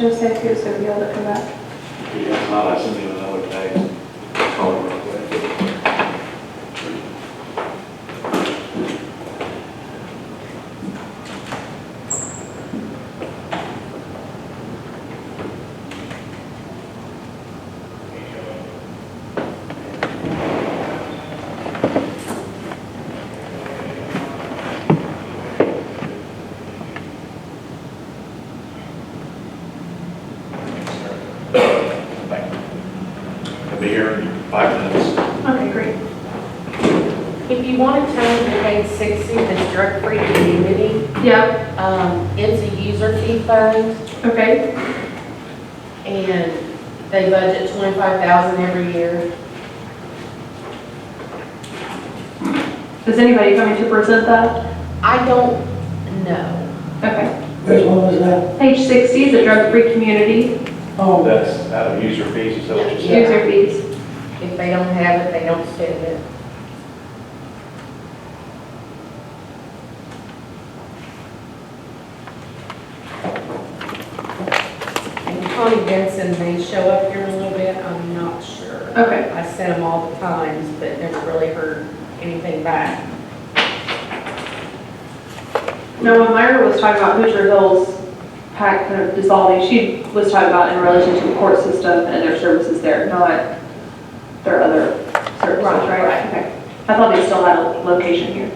Joe said he was going to be able to come back. If not, I send him another text. Call him real quick. I'll be here in 5 minutes. Okay, great. If you want to turn to page 60, the drug-free community, Yeah, it's a user fee fund, okay. and they budget $25,000 every year. Is anybody coming to present that? I don't know. Okay. Which one was that? Page 60, the drug-free community, Oh, That's out of user fees, is that what you said? user fees. If they don't have it, they don't spend it. And Connie Benson may show up here in a little bit, I'm not sure. Okay. I sent them all the times, but never really heard anything back. Now, when Myra was talking about Hoosier Hills pack kind of dissolving, she was talking about in relation to the court system and their services there, not their other services, Right. right? Okay. I thought they still had a location here.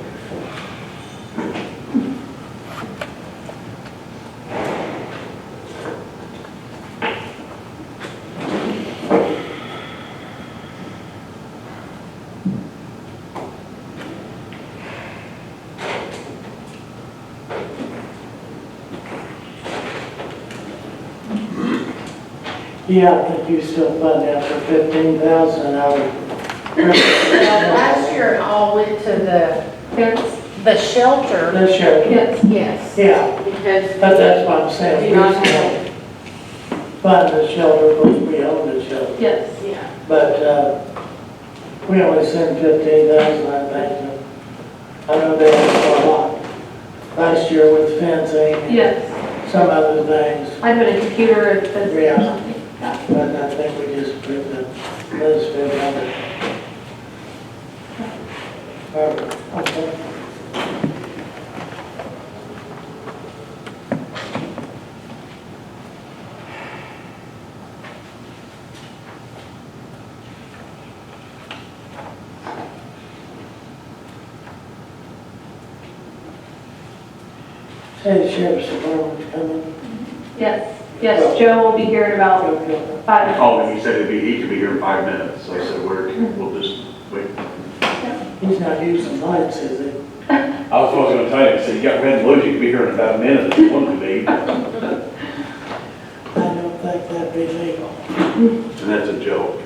yeah, I think you still fund that for 15,000 out of. Last year, it all went to Yes. the shelter. The shelter. Yes. Yes. Yeah, Because but that's what I'm saying. do not We still have, fund the shelter, because we own the shelter. Yes. yeah. But, we only send 15,000, I think. I know they asked for a lot last year with fencing and Yes. some other things. I'd been a computer at this or Yeah. something. Yeah. But I think we just put the list in on it. Okay. Say the sheriff's department's coming. Yes. Yes, Joe will be here in about Okay. 5 minutes. Called him, he said he could be here in 5 minutes, so I said, we'll just wait. He's not using lights, is he? I was gonna tell you, I said, you got red and blue, you could be here in about a minute if you want to be. I don't think that'd be legal. And that's a joke.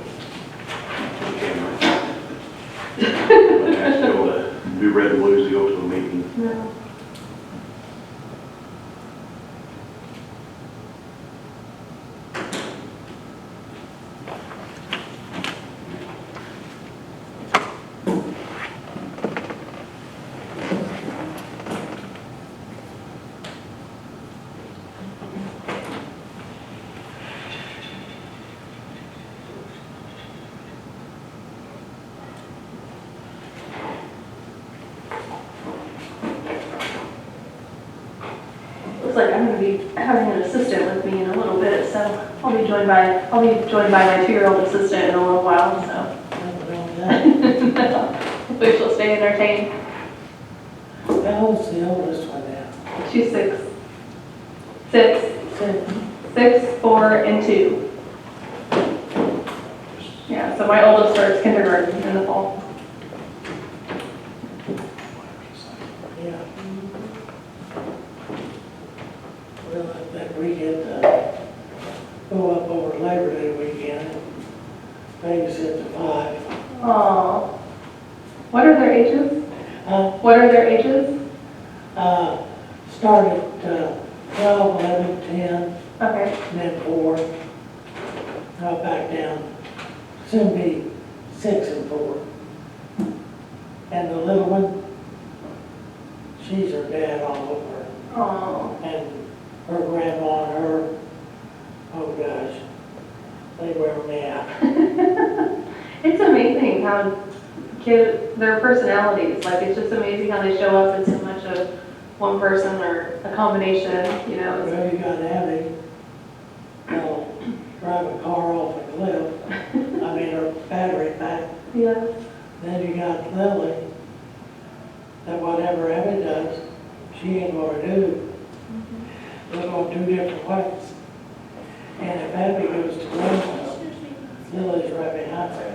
But I still do red and blues to go to a meeting. No. Looks like I'm going to be having an assistant with me in a little bit, so I'll be joined by my 2-year-old assistant in a little while, so Nothing wrong with that. hopefully she'll stay entertained. How old's the oldest one now? She's 6. 6, 4, and 2. Yeah, so my oldest starts kindergarten in the fall. Yeah. Well, I think we get to go up over Labor Day weekend, babysit the 5. Aww. What are their ages? What are their ages? Start at 12, 11, 10, Okay. and then 4. Back down. Soon be 6 and 4. And the little one, she's her dad all over. Aww. And her grandma and her Oh, gosh. They wear me out. It's amazing how their personalities, like, it's just amazing how they show up in so much of one person or a combination, you know? it's- Well, you got Abby, drive a car off a cliff, I mean, her battery pack. Yeah, Then you got Lily, that whatever Abby does, she ain't gonna do. They're going two different ways. And if Abby goes to Lily, Lily's right behind her.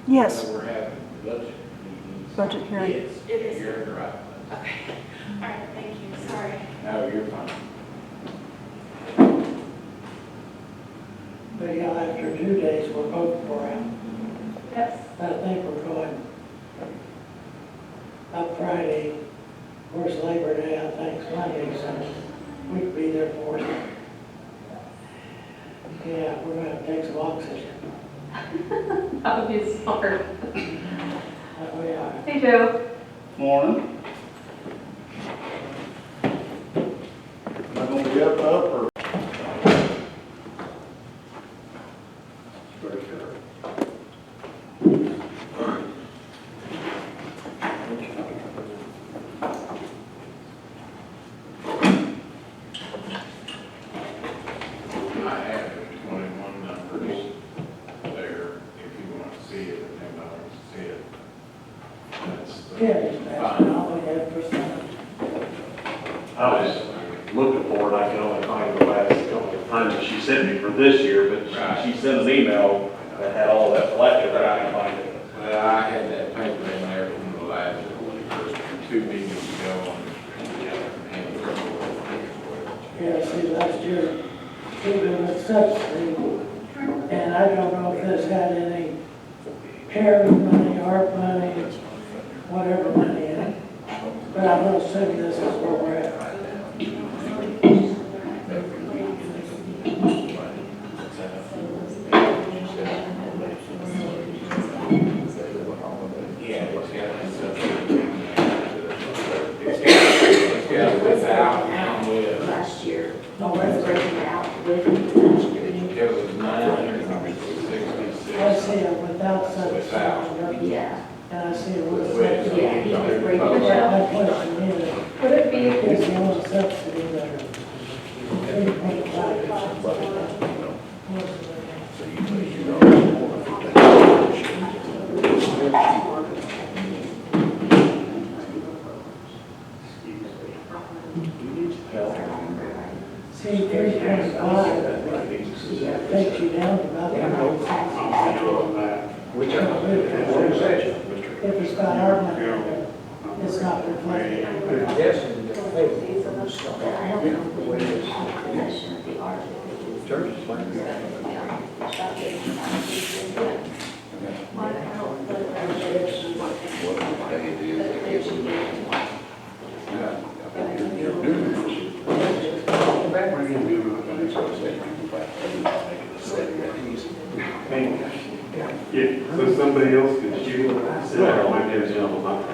Yes, We're having budget meetings. budget hearing. Yes, It is. you're in the right place. Okay. All right, thank you, sorry. No, you're fine. But yeah, after 2 days, we're both for out. yes. I think we're going up Friday, of course, Labor Day, I think, is Monday, so we could be there for it. Yeah, we're gonna take some oxygen. That would be smart. That we are. Hey, Joe. Morning. Am I gonna be up or? Very good. I have the 21 numbers there, if you want to see it, if anybody wants to see it. That's the Yeah, it's best, all we have for some. I was looking for it, I can only find the last couple of times that she sent me for this year, but Right. she sent an email that had all that selected, but I can't find it. Well, I had that paper in there from the last, first 2 meetings ago on. Yeah, see, last year, we did a subsidy, and I don't know if this had any charity money, art money, whatever money in it, but I'm gonna assume this is where we're at. Yeah, it's got without and with. Last year, Oh, let's that's break it out with last year. It was I 966. see it without subsidy, Yeah, and I see it with With. subsidy. yeah, he was breaking it My out. question is, Would it be, is the only subsidy there? 3.5. See, 3.5 takes you down to about if it's got our money, it's not reflected. But I don't know when the possession of the art. Yeah, so somebody else could shoot, sit there, might be a gentleman.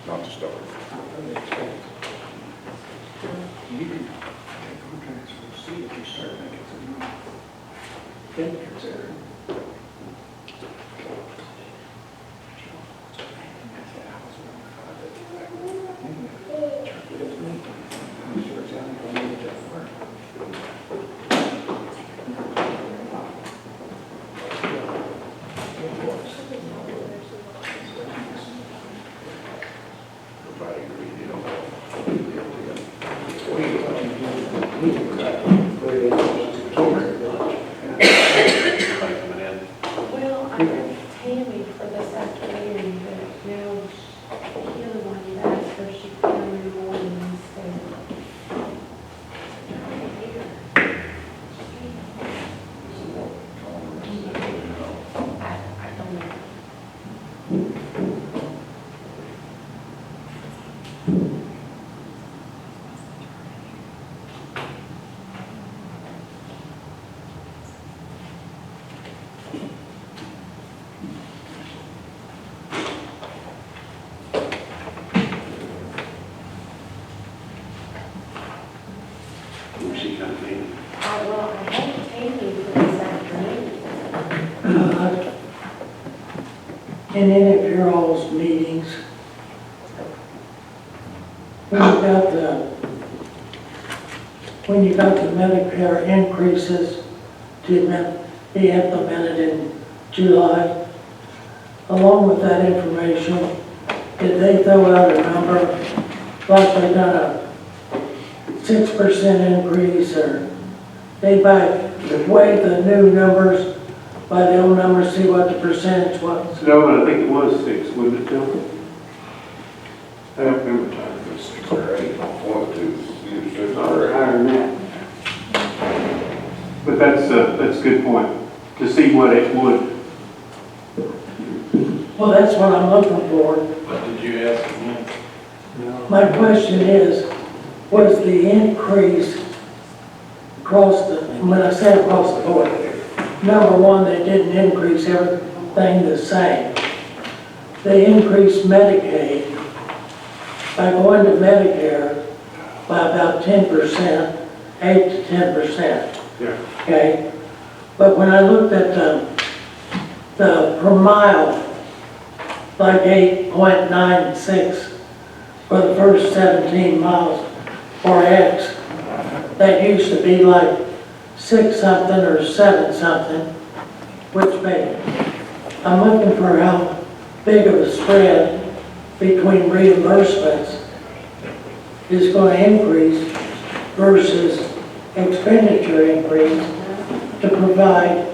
Not to start. You can take contracts for see if you start making some money. Then consider. Everybody agreed, you know. We can cut, put it in, When she comes in. Well, I had Tammy for this afternoon. In any of your all's meetings, when you got the Medicare increases to be implemented in July, along with that information, did they throw out a number, like they done a 6% increase, or they weigh the new numbers by the old numbers, see what the percentage was? No, I think it was 6, wasn't it, Phil? I don't remember time. It was 6 or 8, one of the two, either 6 Or or 8. higher than that. But that's a good point, to see what it would. Well, that's what I'm looking for. What did you ask again? My question is, was the increase across the, when I say across the board, number one, they didn't increase everything the same. They increased Medicaid by going to Medicare by about 10%, 8 to 10%. Yeah. Okay? But when I looked at the per mile, like 8.96 for the first 17 miles for X, that used to be like 6 something or 7 something, which made, I'm looking for how big of a spread between reimbursements is going to increase versus expenditure increase to provide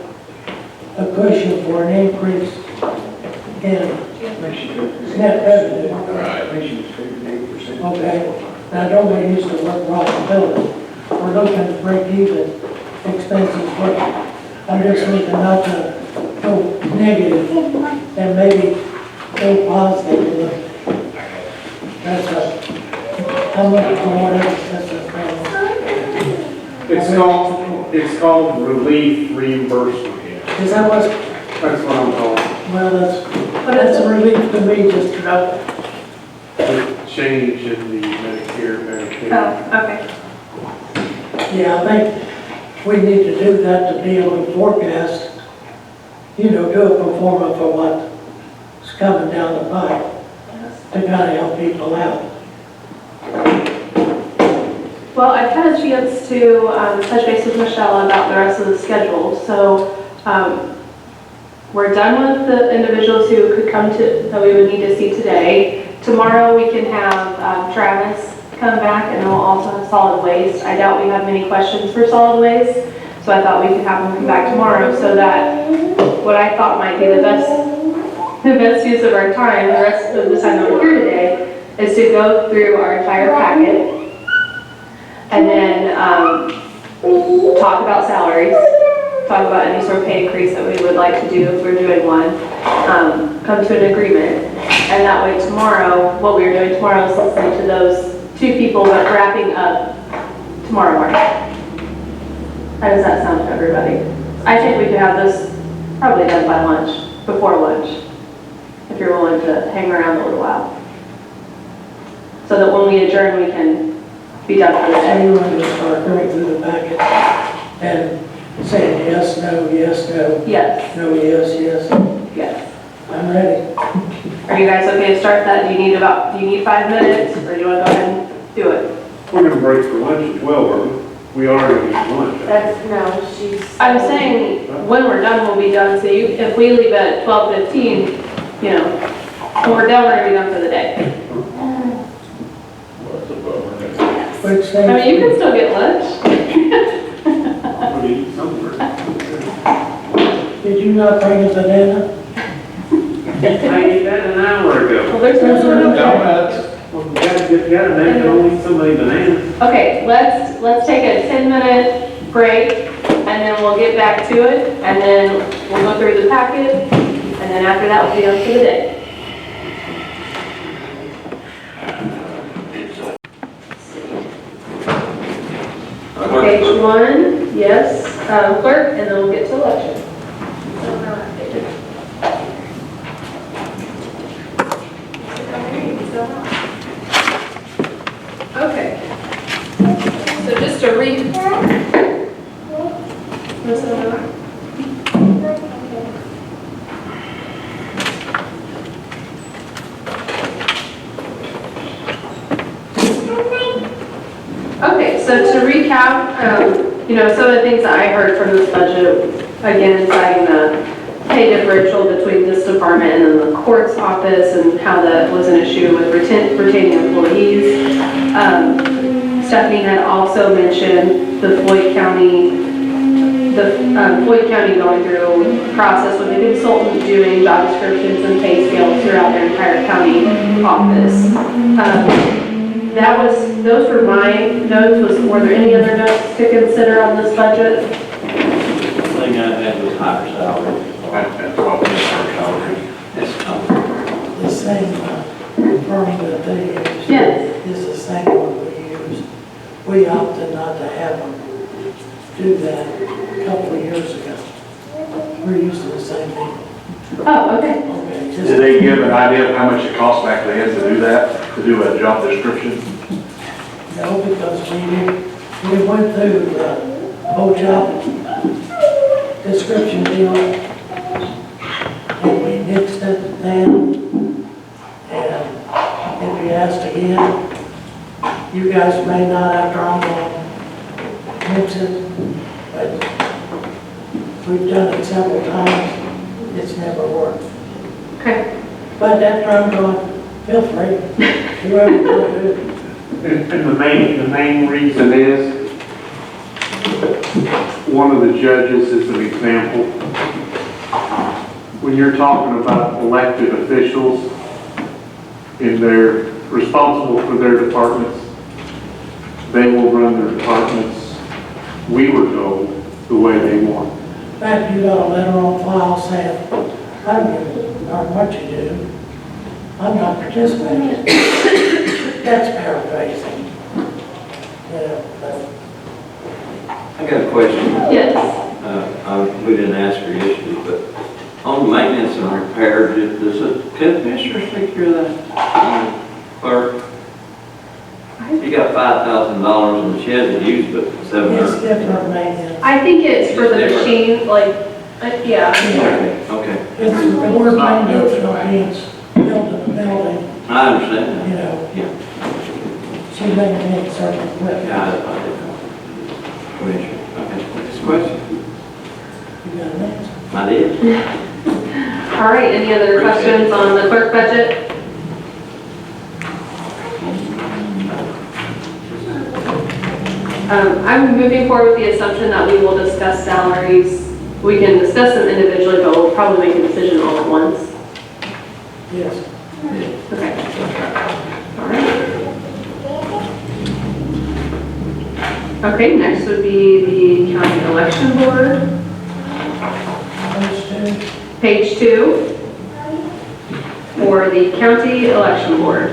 a cushion for an increase in net revenue. Right. Okay, and I don't want to use the word profitability. We're looking to break even expenses, but I'm just looking not to go negative and maybe go positive. I'm looking for whatever, that's a It's called relief reimbursement. Is that what's, That's what I'm calling well, that's a relief to me just to know. the change in the Medicare, Medicaid. Oh, okay. Yeah, I think we need to do that to be able to forecast, do a pro forma for what's coming down the pipe to kind of help people out. Well, I've had a chance to touch base with Michelle about the rest of the schedule. So we're done with the individuals who could come to, that we would need to see today. Tomorrow we can have Travis come back, and then we'll also have solid waste. I doubt we have many questions for solid waste, so I thought we could have them come back tomorrow so that what I thought might be the best use of our time, the rest of the time that we're here today, is to go through our entire packet and then talk about salaries, talk about any sort of pay increase that we would like to do if we're doing one, come to an agreement. And that way tomorrow, what we are doing tomorrow is listening to those two people that are wrapping up tomorrow morning. How does that sound to everybody? I think we could have this probably done by lunch, before lunch, if you're willing to hang around a little while. So that when we adjourn, we can be done for the So day. you want to start going through the packet and saying yes, no, Yes, no, yes, yes. yes. I'm ready. Are you guys okay to start that? Do you need 5 minutes, or do you want to go ahead and do it? We're going to break for lunch at 12, aren't we? We are going to eat lunch. No, she's. I'm saying, when we're done, we'll be done, so if we leave at 12:15, when we're done, we're going to be done for the day. Which I thing? mean, you can still get lunch. We're going to eat somewhere. Did you not bring a banana? I ate that an hour ago. Well, there's no. Donuts. Well, you gotta make it only so many bananas. Okay, let's take a 10-minute break, and then we'll get back to it, and then we'll go through the packet, and then after that, we'll be done for the day. 1, yes, clerk, and then we'll get to election. Okay. So just to read. Okay, so to recap, some of the things that I heard from this budget, again, citing the pay differential between this department and then the court's office and how that was an issue with retaining employees. Stephanie had also mentioned the Floyd County going through a process with a consultant doing job descriptions and pay scales throughout their entire county office. Those were my notes. Were there any other notes to consider on this budget? The thing I had was higher salary. That's what we salary. The same firm that they use. Yes. Is the same one we use. We opted not to have them do that a couple of years ago. We're using the same people. Oh, okay. Okay, Did they give an idea of how much it costs back then to do that, to do a job description? No, because we went through the whole job description deal, and we nixed it then, and if you asked again, you guys may not after I'm gone nix it, but we've done it several times, it's never worked. Okay. But after I'm gone, feel free, whoever will do it. And the main reason is, one of the judges is an example. When you're talking about elected officials and they're responsible for their departments, they will run their departments, we were told, the way they want. In fact, you got a letter on file saying, I don't give a what you do, I'm not participating. That's paraphrasing. But I got a question. Yes. We didn't ask her yesterday, but on maintenance and repair, does the commissioner take care of that? Clerk? You got $5,000 in the shed to use, but it's 700. different maintenance. I think it's for the It's different. machine, yeah. Okay, It's the word maintenance means building a building, I understand you that. know. Yeah. She maintains certain equipment. Yeah, I did know. Commissioner, okay, next question? You got an answer? I did. All right, any other questions on the clerk budget? I'm moving forward with the assumption that we will discuss salaries. We can discuss them individually, but we'll probably make a decision all at once. Yes. Okay. All right. Okay, next would be the county election board, Those two. page 2, for the county election board.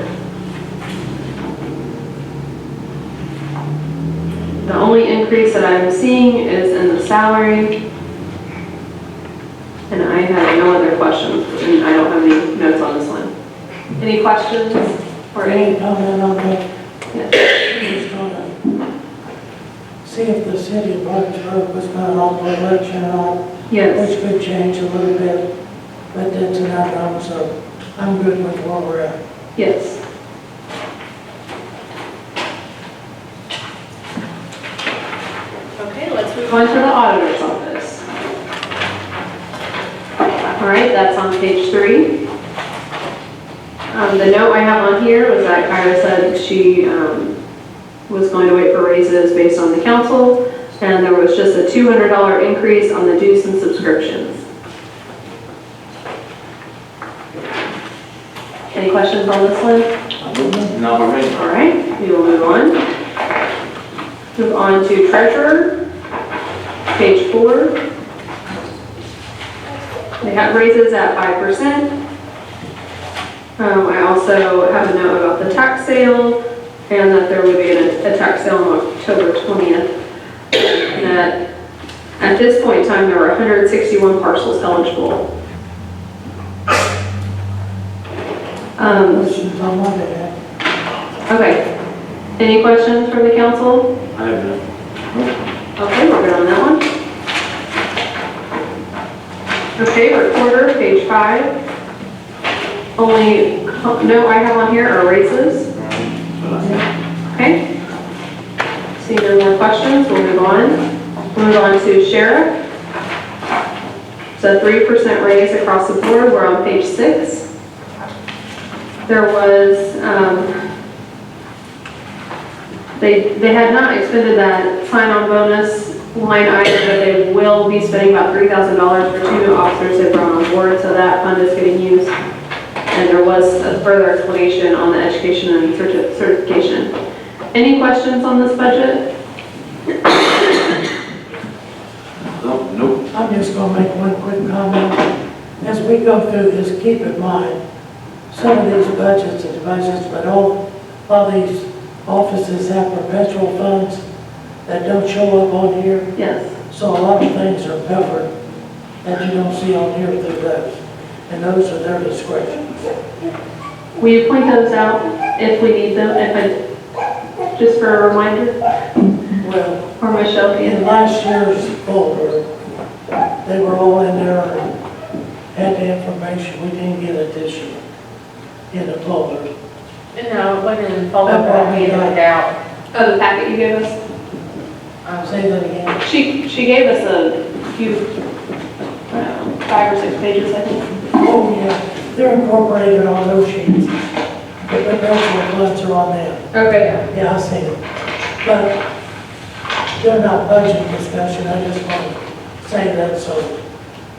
The only increase that I'm seeing is in the salary. And I have no other questions, and I don't have any notes on this one. Any questions or any? Any comment on that? Yes. He's gonna see if the city of Parkersburg was gonna offer election on, Yes. which could change a little bit, but that's an outcome, so I'm good with where we're at. Yes. Okay, let's move on to the auditor's office. All right, that's on page 3. The note I have on here was that Kyra said she was going to wait for raises based on the council, and there was just a $200 increase on the dues and subscriptions. Any questions on this one? No, we're ready. All right, we will move on. Move on to treasurer, page 4. They have raises at 5%. I also have a note about the tax sale and that there would be a tax sale on October 20th. at this point in time, there were 161 parcels eligible. Questions on what they have? Okay. Any questions from the council? I have none. Okay, we're good on that one. Okay, recorder, page 5. Only note I have on here are raises. Okay. Seeing no more questions, we'll move on. We'll move on to sheriff. It's a 3% raise across the board. We're on page 6. There was, they had not expended that sign-on bonus line item, but they will be spending about $3,000 for 2 new officers they brought on board, so that fund is getting used. And there was a further explanation on the education and certification. Any questions on this budget? Nope. I'm just gonna make one quick comment. As we go through this, keep in mind, some of these budgets are budgets, but all these offices have perpetual funds that don't show up on here. Yes. So a lot of things are covered that you don't see on here through those. And those are their discretion. Will you point those out if we need them, just for a reminder? Well, Or Michelle in can? last year's folder, they were all in there and had the information. We didn't get additional in the folder. No, it wasn't in the folder that we handed out. Oh, the packet you gave us? Say that again. She gave us a few, 5 or 6 pages, I think. Oh, yeah, they're incorporated on those sheets. The perpetual funds are on them. Okay. Yeah, I see it. But they're not budget discussion, I just want to say that, so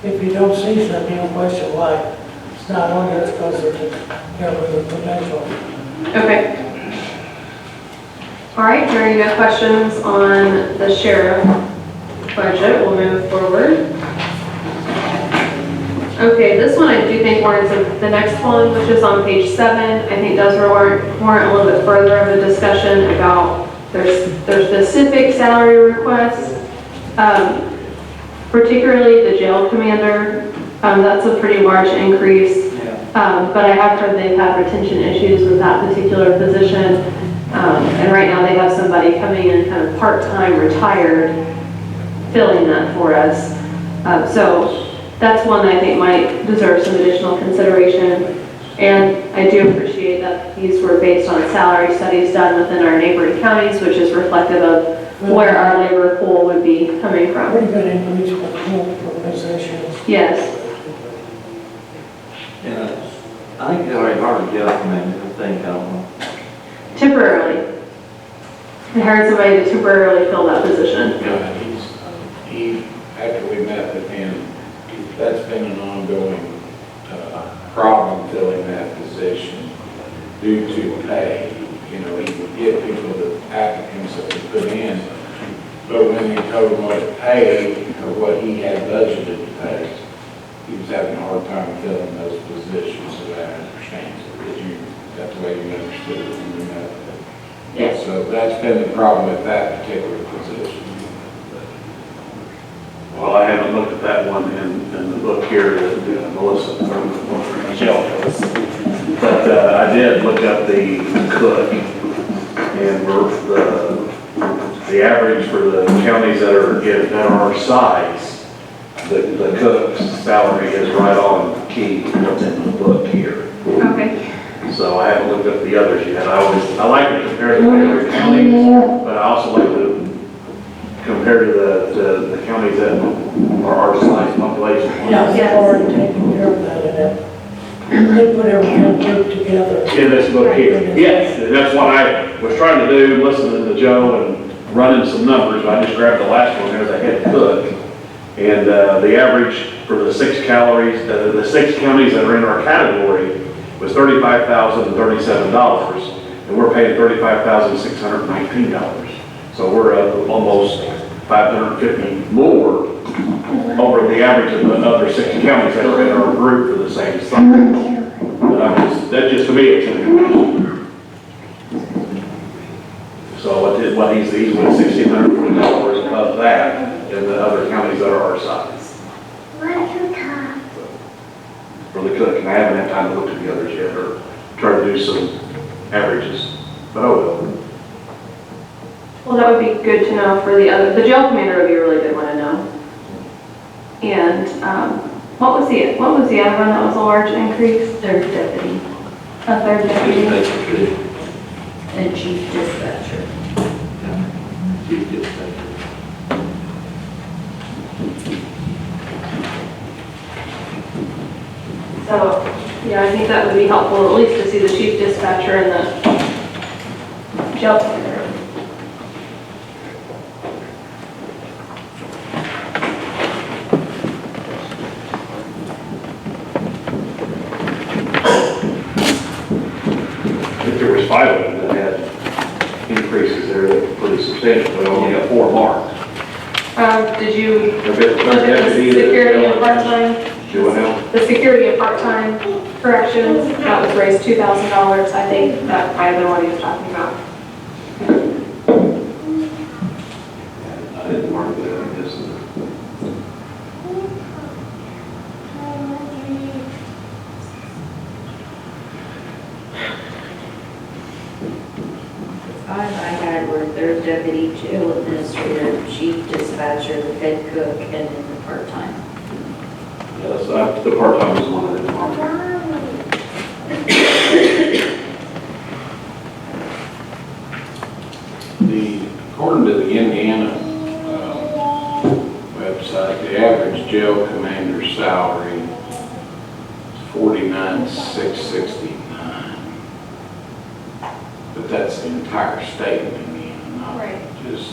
if you don't see something, you don't question why it's not on there, it's because of the potential. Okay. All right, hearing no questions on the sheriff budget, we'll move forward. Okay, this one I do think warrants the next one, which is on page 7, I think does warrant a little bit further of a discussion about their specific salary requests, particularly the jail commander. That's a pretty large increase, but I have heard they've had retention issues with that particular position, and right now they have somebody coming in kind of part-time retired filling that for us. So that's one that I think might deserve some additional consideration. And I do appreciate that these were based on salary studies done within our neighboring counties, which is reflective of where our labor pool would be coming from. Pretty good increase for positions. Yes. Yeah, I think it's already hard to get up, man, I think, I don't know. Temporarily. I hired somebody to temporarily fill that position. Yeah, after we met with him, that's been an ongoing problem filling that position due to pay. You know, he would get people, the applicants that we put in, but when they told him what to pay or what he had budgeted to pay, he was having a hard time filling those positions, so I understand. That's the way you understood it when we met with him. Yes. So that's been the problem with that particular position. Well, I haven't looked at that one in the book here that Melissa from Michelle does. But I did look up the cook, and the average for the counties that are our size, the cook's salary is right on key what's in the book here. Okay. So I haven't looked up the others yet. I like to compare the neighboring counties, but I also like to compare to the counties that are our size population. Yeah, they've already taken care of that, and they put everything grouped together. In this book here. Yes, and that's what I was trying to do, listening to Joe and running some numbers. I just grabbed the last one, there's a head cook. And the average for the 6 calories, the 6 counties that are in our category was $35,037. And we're paying $35,619. So we're up almost 550 more over the average of the other 6 counties that are in our group for the same size. But that just to me, it's an increase. So what he's with $1,640 above that in the other counties that are our size. For the cook, and I haven't had time to look at the others yet, or try to do some averages, but oh well. Well, that would be good to know for the jail commander would be a really good one to know. And, what was the other one that was a large increase? Third deputy A third deputy? and chief dispatcher. So, yeah, I think that would be helpful, at least to see the chief dispatcher and the jail commander. I think there was 5 of them that had increases there that were pretty substantial, but only got 4 marked. Did you A bit of look at the deputy, security and part-time? doing now. The security and part-time corrections, that was raised $2,000. I think that might have been what he was talking about. I didn't mark that, I guess. Five I had were third deputy, jail administrator, chief dispatcher, the head cook, and then the part-time. Yes, the part-time was one of them. According to the Indiana website, the average jail commander's salary is $49,669. But that's the entire state of Indiana, not just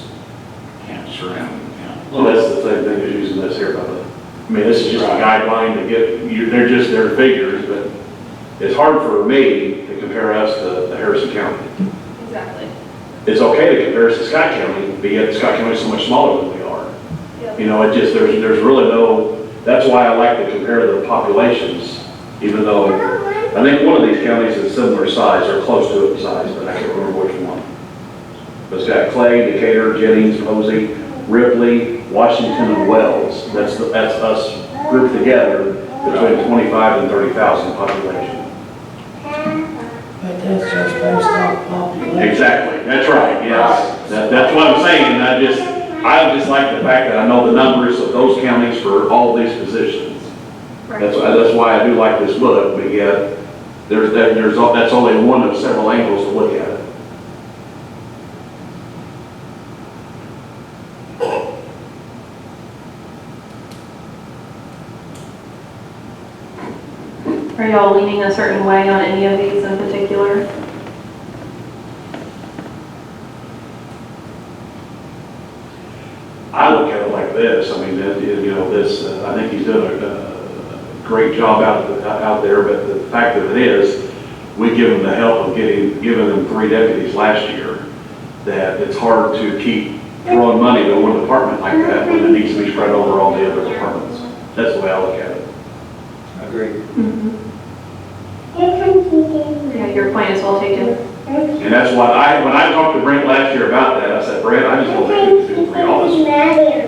surrounding counties. Well, that's the same thing as using this here, brother. I mean, this is just a guideline to get, they're just their figures, but it's hard for me to compare us to Harrison County. Exactly. It's okay to compare us to Scott County, but yet Scott County is so much smaller than we are. Yep. You know, it just, there's really no, that's why I like to compare the populations, even though I think one of these counties is similar size or close to it in size, but I can't remember which one. But it's got Clay, Decatur, Jennings, Posey, Ripley, Washington, and Wells. That's us grouped together between 25 and 30,000 population. But that's just based on population. Exactly, that's right, yes. That's what I'm saying, I just like the fact that I know the numbers of those counties for all these positions. That's why I do like this book, but yet, that's only one of several angles to look at it. Are y'all leaning a certain way on any of these in particular? I look at it like this, I mean, I think he's doing a great job out there, but the fact of it is, we give him the help of giving them 3 deputies last year, that it's hard to keep throwing money to one department like that when it needs to be spread over all the other departments. That's the way I look at it. Agreed. Yeah, your point is well taken. And that's why when I talked to Brent last year about that, I said, Brent, I just want to do 3 officers.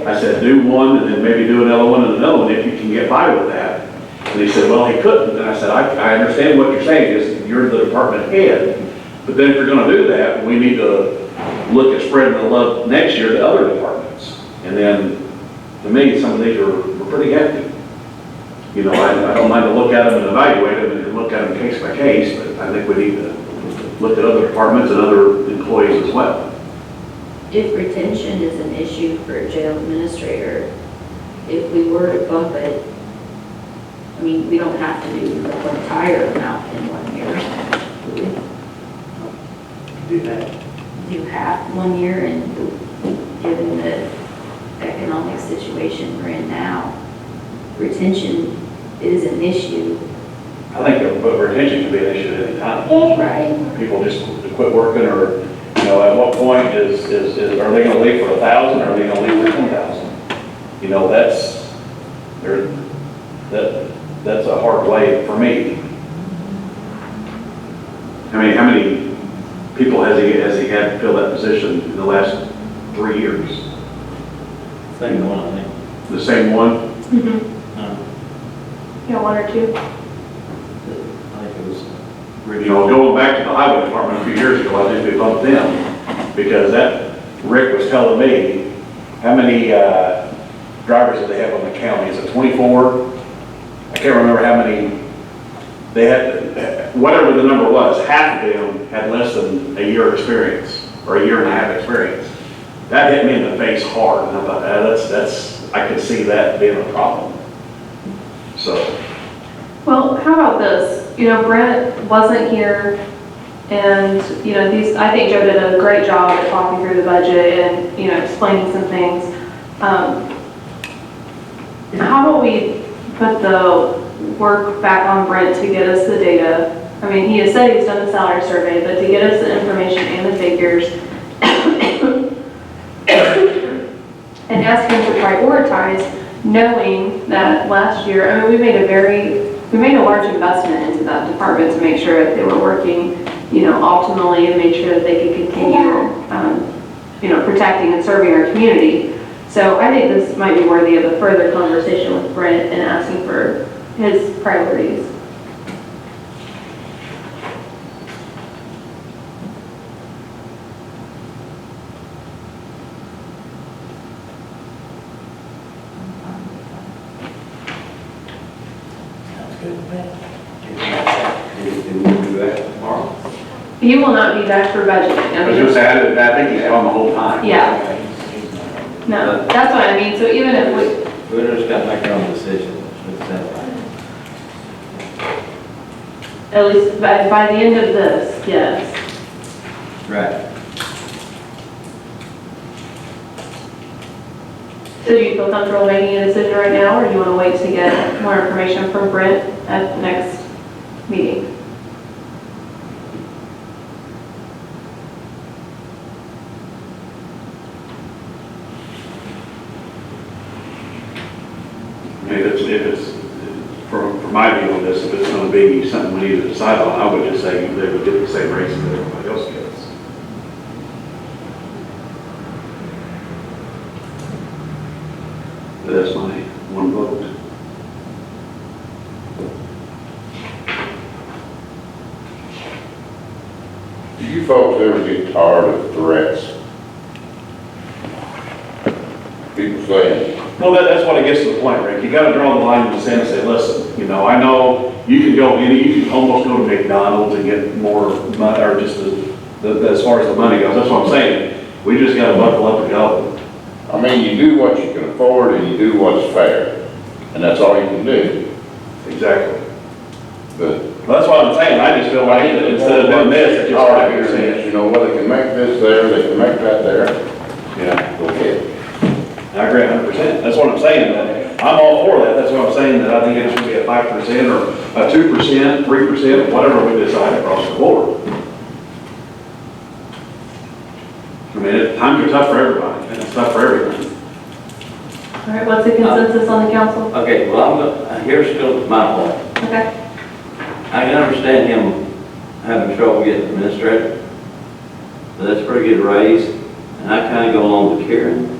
I said, do one and then maybe do another one and another one if you can get by with that. And he said, well, he couldn't. And I said, I understand what you're saying is you're the department head. But then if you're going to do that, we need to look at spreading the love next year to other departments. And then, to me, some of these are pretty hefty. You know, I don't mind to look at them and evaluate them and look at them case by case, but I think we need to look at other departments and other employees as well. If retention is an issue for a jail administrator, if we were to bump it, I mean, we don't have to do the entire amount in 1 year. Do that. Do half 1 year, and given the economic situation we're in now, retention is an issue. I think retention can be an issue at any time. Right. People just quit working, or, you know, at what point are they gonna leave for 1,000, or are they gonna leave for 10,000? You know, that's a hard way for me. I mean, how many people has he had to fill that position in the last 3 years? Same one, I think. The same one? Yeah, one or two. I think it was. You know, going back to the highway department a few years ago, I think we bumped them, because Rick was telling me, how many, drivers do they have on the county? Is it 24? I can't remember how many, they had, whatever the number was, half of them had less than a year experience, or a year and a half experience. That hit me in the face hard, and I thought, I could see that being a problem. So, Well, how about this? You know, Brent wasn't here, and, you know, I think Joe did a great job at talking through the budget and, you know, explaining some things. How about we put the work back on Brent to get us the data? I mean, he has said he's done the salary survey, but to get us the information and the figures, and ask him to prioritize, knowing that last year, I mean, we made a large investment into that department to make sure that they were working, you know, optimally, and make sure that they could continue, you know, protecting and serving our community. So I think this might be worthy of a further conversation with Brent and asking for his priorities. Sounds good to me. Did we do that tomorrow? He will not be back for budgeting. I was gonna say, I think he's gone the whole time. Yeah, no, that's what I mean. So even if We just got to make our own decision. at least by the end of this, yes. Right. So do you feel comfortable making a decision right now, or do you want to wait to get more information from Brent at the next meeting? I mean, if it's, for my view on this, if it's gonna be something we need to decide on, I would just say they would get the same rates that everybody else gets. But that's my one vote. Do you folks ever get tired of threats? People saying, Well, that's what it gets to the point, Rick. You gotta draw the line in the sand and say, listen, you know, I know you can you can almost go to McDonald's and get more money, or just as far as the money goes. That's what I'm saying. We just gotta buckle up and go. I mean, you do what you can afford and you do what's fair, and that's all you can do. Exactly. But Well, that's what I'm saying. I just feel like that instead of doing this, it's just like you're saying. you know, well, they can make this there, they can make that there, Yeah. go ahead. I agree 100%. That's what I'm saying. I'm all for that. That's what I'm saying, that I think it should be a 5% or a 2%, 3%, whatever we decide across the board. I mean, times are tough for everybody, and it's tough for everything. All right, what's the consensus on the council? Okay, well, here's still my point. Okay. I can understand him having trouble getting administrator, but that's a pretty good raise, and I kind of go along with Karen.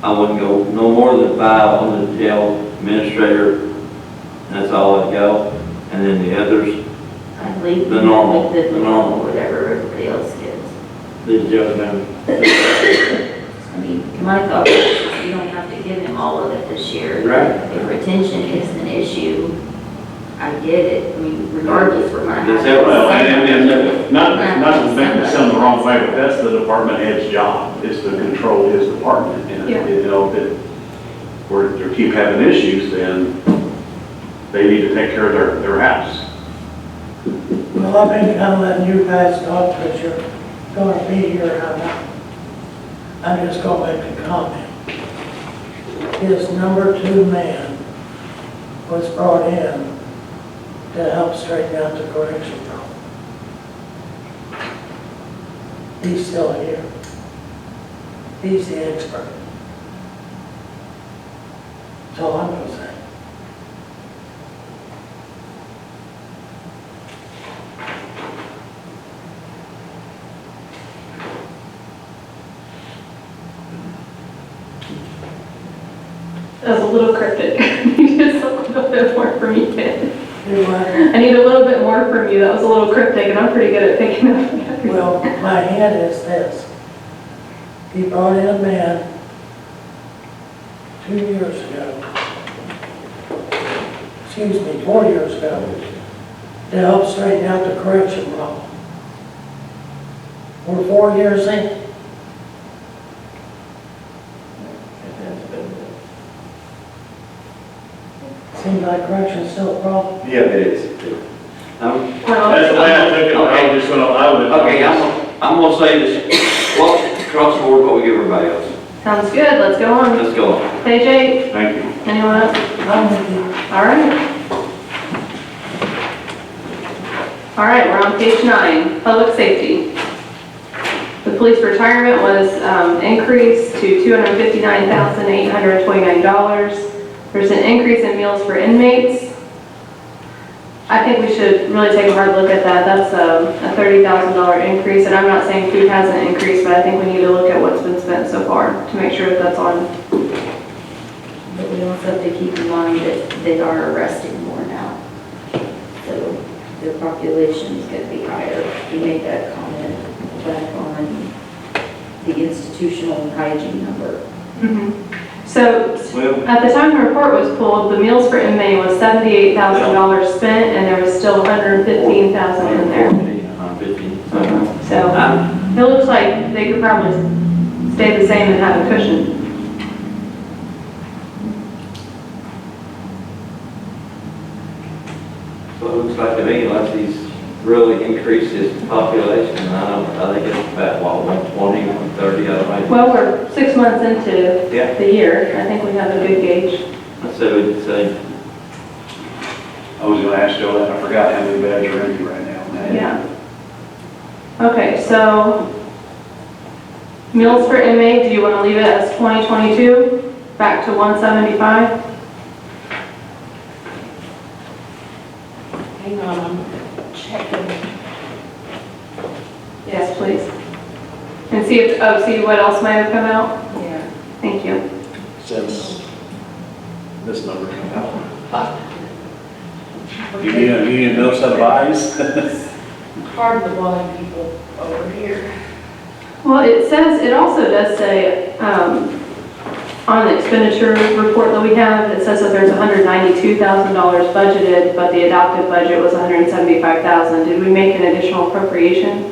I wouldn't go no more than 5 on the jail administrator, and that's all I'd go, and then the others, I'd leave The normal, with the normal. whatever everybody else gets. the jail administrator. I mean, my thought is you don't have to give him all of it this year. Right. If retention is an issue, I get it. I mean, regardless, we're gonna have Yes, to. Well, and not to make it sound the wrong way, but that's the department head's job, is to control his department. And, Yeah. you know, if we're to keep having issues, then they need to take care of their house. Well, I've been kind of letting you guys talk, but you're going to be here, I'm just going to make a comment. His number 2 man was brought in to help straighten out the correction problem. He's still here. He's the expert. That's all I'm going to say. That was a little cryptic. You just a little bit more from you, Ben. Do what? I need a little bit more from you. That was a little cryptic, and I'm pretty good at picking up. Well, my head is this. He brought in a man 2 years ago. Excuse me, 4 years ago, to help straighten out the correction problem. We're 4 years in. Seems like correction's still a problem. Yeah, it is. Well, That's the way I took it, I was just gonna, I would. Okay, I'm gonna say this, well, across the board, what we give everybody else. sounds good. Let's go on. Let's go. Hey, Jake, Thank you. anyone else? I'm with you. All right. All right, we're on page 9, public safety. The police retirement was increased to $259,829. There's an increase in meals for inmates. I think we should really take a hard look at that. That's a $30,000 increase, and I'm not saying food hasn't increased, but I think we need to look at what's been spent so far to make sure that that's on. But we also have to keep in mind that they are arresting more now. So their population is going to be higher. We made that comment back on the institutional hygiene number. So Well, at the time the report was pulled, the meals for inmate was $78,000 spent, and there was still $115,000 in there. 115. So it looks like they could probably stay the same and have a cushion. So it looks like to me, unless he's really increased his population, I think it's about, what, 120, 130, I don't know. Well, we're 6 months into Yeah. the year. I think we have a good gauge. I'd say we'd say, I was gonna ask Joe that, I forgot how many beds are empty right now. Yeah. Okay, so meals for inmate, do you want to leave it as 2022, back to 175? Hang on, I'm checking. Yes, please. And see if, see what else might have come out? Yeah. Thank you. Since this number came out. You need another set of eyes? Hard to blind people over here. Well, it also does say, on the expenditure report that we have, it says that there's $192,000 budgeted, but the adopted budget was $175,000. Did we make an additional appropriation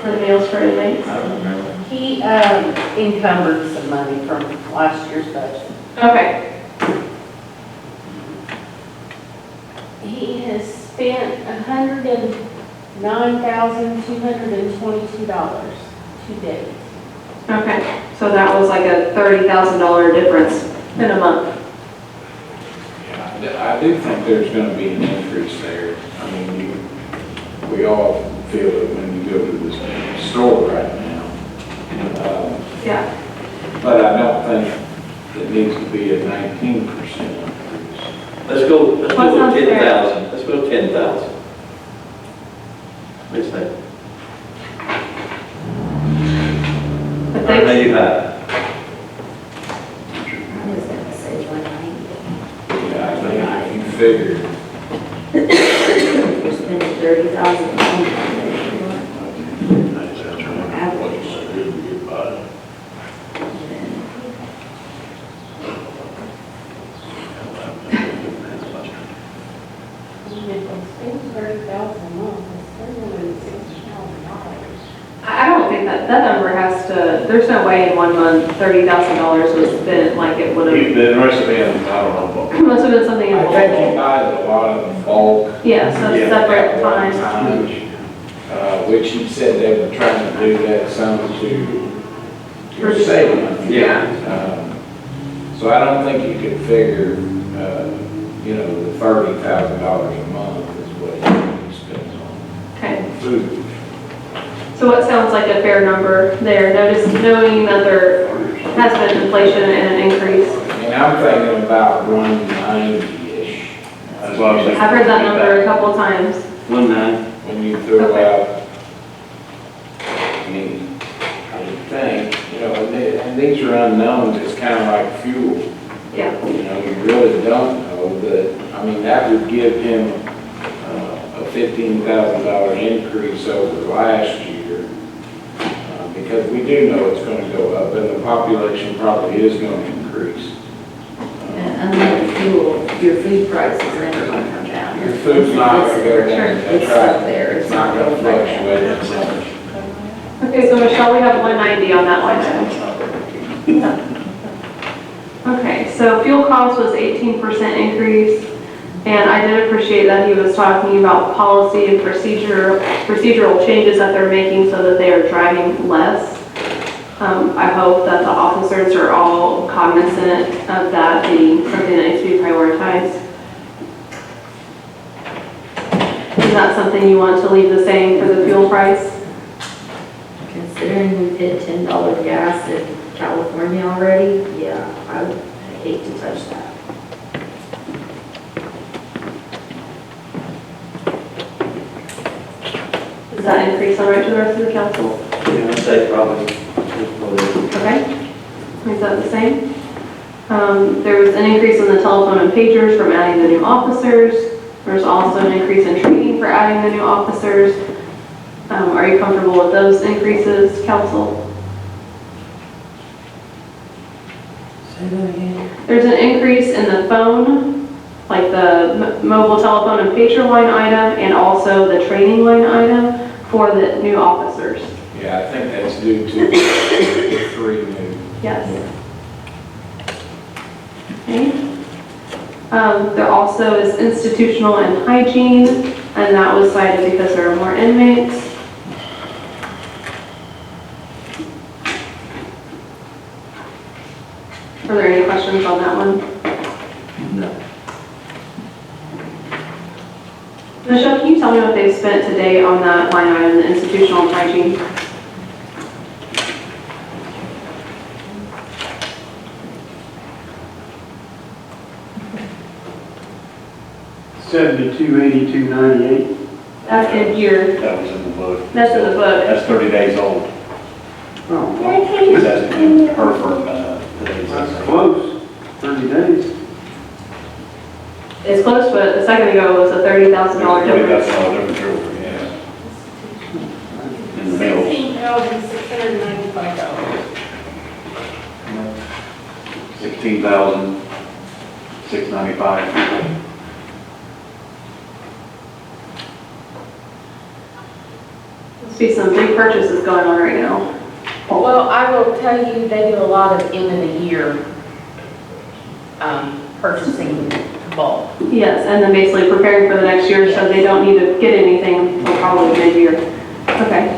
for the meals for inmates? I don't remember. He encumbered some money from last year's budget. Okay. He has spent $109,222 to date. Okay, so that was like a $30,000 difference in a month. Yeah, I do think there's gonna be an increase there. I mean, we all feel it when you go to the store right now. Yeah. But I don't think it needs to be a 19% increase. Let's go What sounds with fair? 10,000. Let's go 10,000. What do you say? But How many they, you have? I was going to say 190. Yeah, I think if you figure, We're spending 30,000 on average. If they spend $30,000 a month, it's $360,000. I don't think that number has to, there's no way in 1 month $30,000 was spent like it would have, The rest of it, I don't know. it must have been something in I think he bulk. buys a lot of the bulk. Yeah, so Yeah, separate at one times. time, which he said they were trying to do that some to save money. Yeah. So I don't think you could figure, the $30,000 a month is what he spends Okay, on food. so what sounds like a fair number there? Knowing that there has been inflation and an increase. I mean, I'm thinking about 190-ish. That's what I was thinking. I've heard that number a couple times. 19. When you throw Okay. out, I mean, I would think, and these are unknowns, it's kind of like fuel. Yeah. You know, you really don't know, but, I mean, that would give him a $15,000 increase over last year. Because we do know it's gonna go up, and the population probably is gonna increase. And unlike fuel, your food price is never gonna come down. Your food's not gonna go down, It's that's up right. there, It's not gonna fluctuate that much. Okay, so Michelle, we have 190 on that line item. Okay, so fuel cost was 18% increase, and I did appreciate that he was talking about policy and procedural changes that they're making so that they are driving less. I hope that the officers are all cognizant of that being something that needs to be prioritized. Is that something you want to leave the same for the fuel price? Considering we've hit $10 gas in California already, yeah, I would hate to touch that. Does that increase all right to the rest of the council? Yeah, I'd say probably. Okay. Is that the same? There was an increase in the telephone and pagers from adding the new officers. There's also an increase in training for adding the new officers. Are you comfortable with those increases, council? Say that again. There's an increase in the phone, like the mobile telephone and pager line item, and also the training line item for the new officers. Yeah, I think that's due to the 3 new. Yes. Okay. There also is institutional and hygiene, and that was cited because there are more inmates. Are there any questions on that one? No. Michelle, can you tell me what they've spent today on that line item, the institutional and hygiene? $72,82.98. That's in your, That was in the book. that's in the book. That's 30 days old. Oh, That's in her for today's. that's close, 30 days. It's close, but a second ago was a $30,000 difference. That's all different, yeah. In the bills. $16,695. 16,695. Must be some big purchases going on right now. Well, I will tell you, they do a lot of end of the year purchasing bulk. Yes, and then basically preparing for the next year, so they don't need to get anything until probably mid-year. Okay.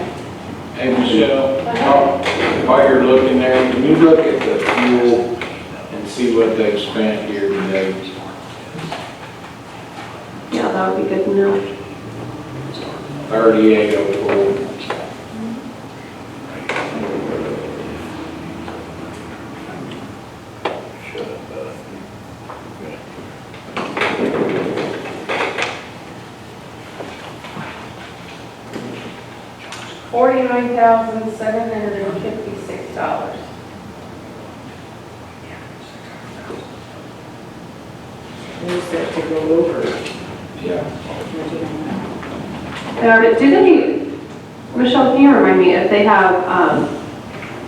Hey, Michelle, while you're looking there, can you look at the fuel and see what they've spent here today? Yeah, that would be good to know. 3804. $49,756. We're set to go over. Yeah. Do they, Michelle, can you remind me if they have,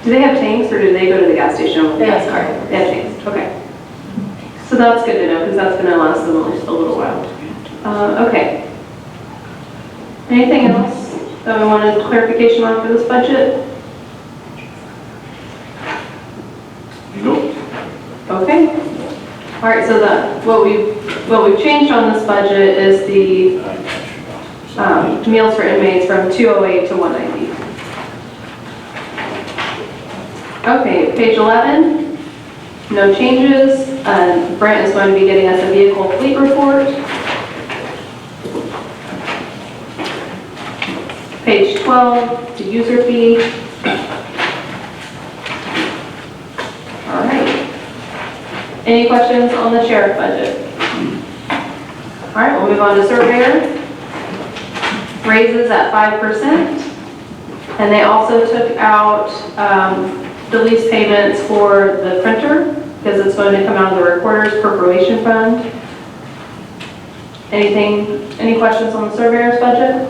do they have tanks or do they go to the gas station with the They have gas card? tanks. They have tanks, okay. So that's good to know because that's going to last them at least a little while. Okay. Anything else that we wanted clarification on for this budget? Nope. Okay. All right, so what we've changed on this budget is the meals for inmates from 208 to 190. Okay, page 11, no changes. Brent is going to be getting us a vehicle fleet report. Page 12, the user fee. All right. Any questions on the sheriff budget? All right, we'll move on to surveyor. Raises at 5%. And they also took out the lease payments for the printer, because it's going to come out of the recorder's appropriation fund. Any questions on the surveyor's budget?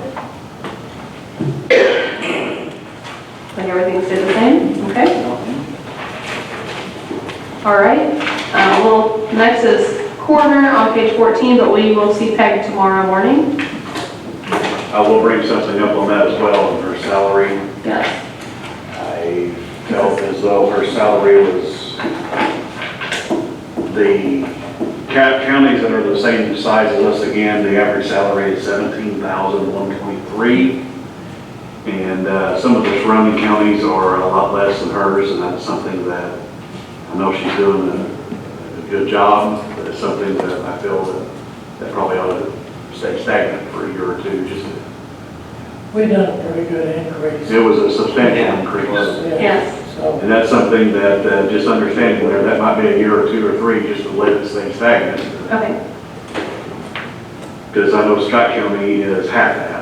Like everything stays the same, okay? All right, well, next is coroner on page 14, but we will see Peg tomorrow morning. I will bring something up on that as well, her salary. Yes. I felt as though her salary was, the counties that are the same size as us, again, the average salary is $17,123. And some of the surrounding counties are a lot less than hers, and that's something that I know she's doing a good job, but it's something that I feel that probably ought to stay stagnant for a year or two. Just We done a pretty good increase. it was a substantial increase. Yes. So, And that's something that, just understanding there, that might be a year or two or three just to let it stay stagnant. Okay. Because I know Scott County is half that,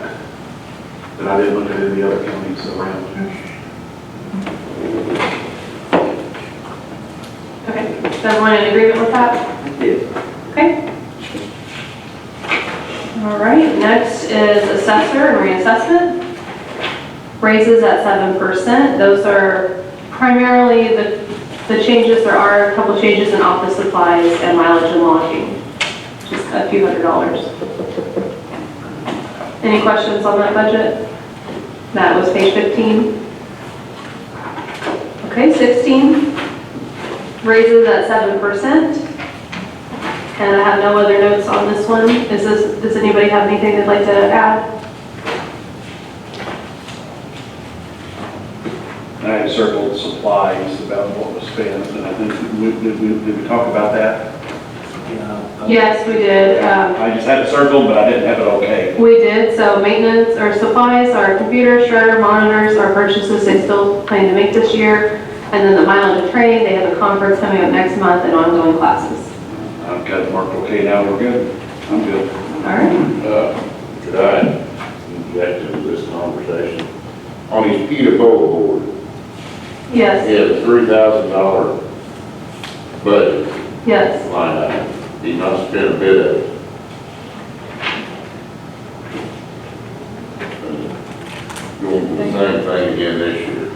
but I didn't look at any other counties around. Okay, is everyone in agreement with that? Yes. Okay. All right, next is assessor and reassessment. Raises at 7%. Those are primarily the changes. There are a couple changes in office supplies and mileage and lodging, just a few $100s. Any questions on that budget? That was page 15. Okay, 16. Raises at 7%. And I have no other notes on this one. Does anybody have anything they'd like to add? I had circled supplies about what was spent, and I think, did we talk about that? Yes, we did. I just had it circled, but I didn't have it okay. We did, so maintenance or supplies, our computer, shredder, monitors, our purchases, they still plan to make this year. And then the mileage of training, they have a conference coming up next month and ongoing classes. I've got it marked okay now, we're good. I'm good. All right. Could I inject into this conversation? On his PETA board, he Yes, has a $3,000 budget yes. line item. He not spent a bit of it. Going for the same thing again this year.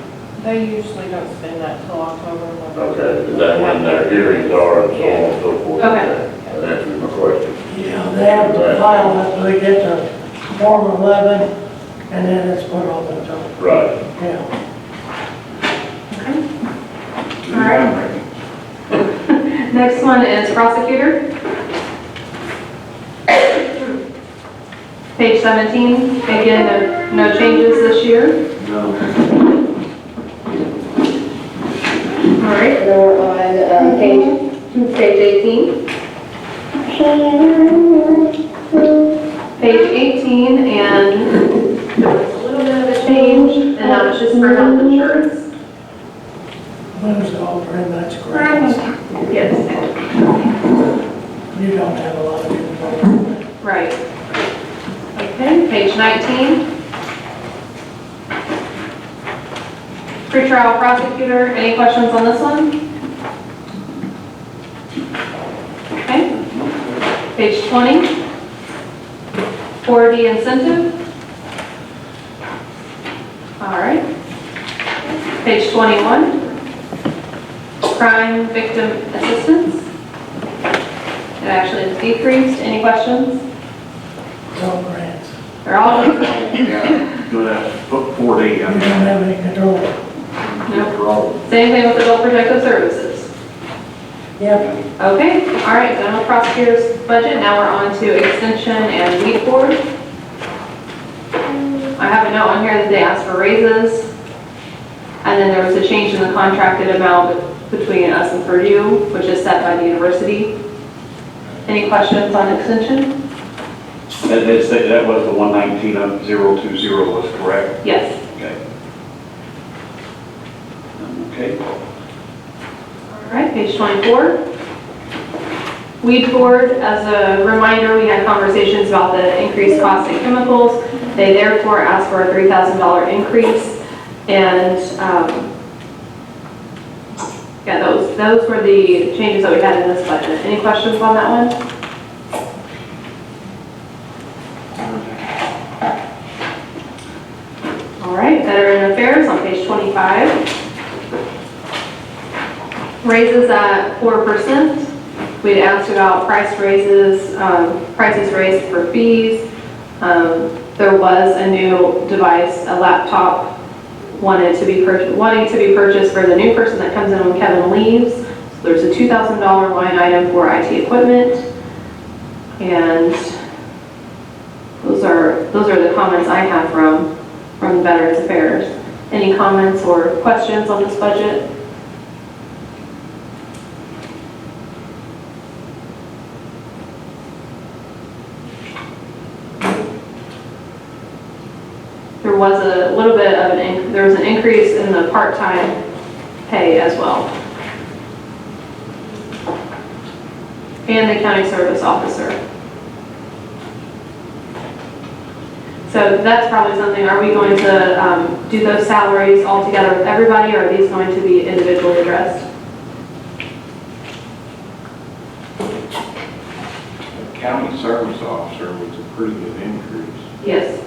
They usually don't spend that till October. Okay, is that when their hearings are and so on and so forth? Okay. That answers my question. yeah, they have to file it, so they get to Form 11, and then it's put on the top. Right. Yeah. All right. Next one is prosecutor. Page 17, again, no changes this year. No. All right, then we're on page 18. Page 18, and there was a little bit of a change, and that was just for health insurance. Those are all pretty much grants. Yes, You don't have a lot of control. right. Okay, page 19. Pretrial prosecutor, any questions on this one? Okay. Page 20. 4D incentive. All right. Page 21. Crime victim assistance. It actually has decreased. Any questions? No grants. They're all, Yeah, do that, put 4D, You don't have any control. same thing with adult protective services. Yep. Okay, all right, done with prosecutor's budget. Now we're on to extension and weed board. I have a note on here that they asked for raises. And then there was a change in the contracted amount between us and Purdue, which is set by the university. Any questions on extension? That was the 119.020 was correct? Yes. Okay. Okay. All right, page 24. Weed board, as a reminder, we had conversations about the increased cost in chemicals. They therefore asked for a $3,000 increase. And Yeah, those were the changes that we had in this budget. Any questions on that one? All right, Veteran Affairs on page 25. Raises at 4%. We'd asked about price raises, prices raised for fees. There was a new device, a laptop, wanting to be purchased for the new person that comes in when Kevin leaves. So there's a $2,000 line item for IT equipment. And those are the comments I have from Veterans Affairs. Any comments or questions on this budget? There was a little bit of there was an increase in the part-time pay as well. And the county service officer. So that's probably something, are we going to do those salaries all together with everybody, or are these going to be individually addressed? The county service officer was a pretty good increase. Yes.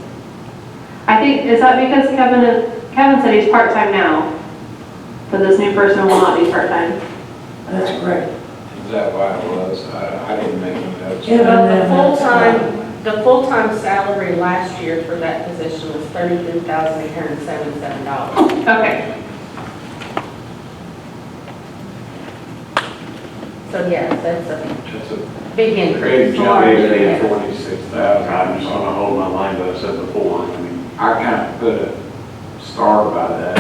I think, is that because Kevin said he's part-time now, but this new person will not be part-time? That's correct. Is that why it was? I didn't make any notes. Yeah. The full-time salary last year for that position was $33,877. Okay. So yes, that's It's a a big increase. big jump, Yeah. 46,000. I'm just gonna hold my line that I said before. I mean, I kind of put a star by that, I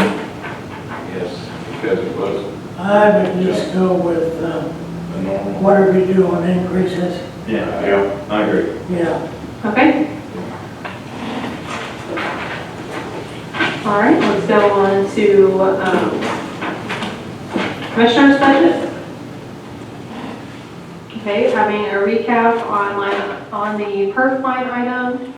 guess, because it was I would just go with, a normal. whatever you do on increases, yeah, I agree. yeah. Okay. All right, let's go on to Commissioner's budget. Okay, having a recap on the perf line item.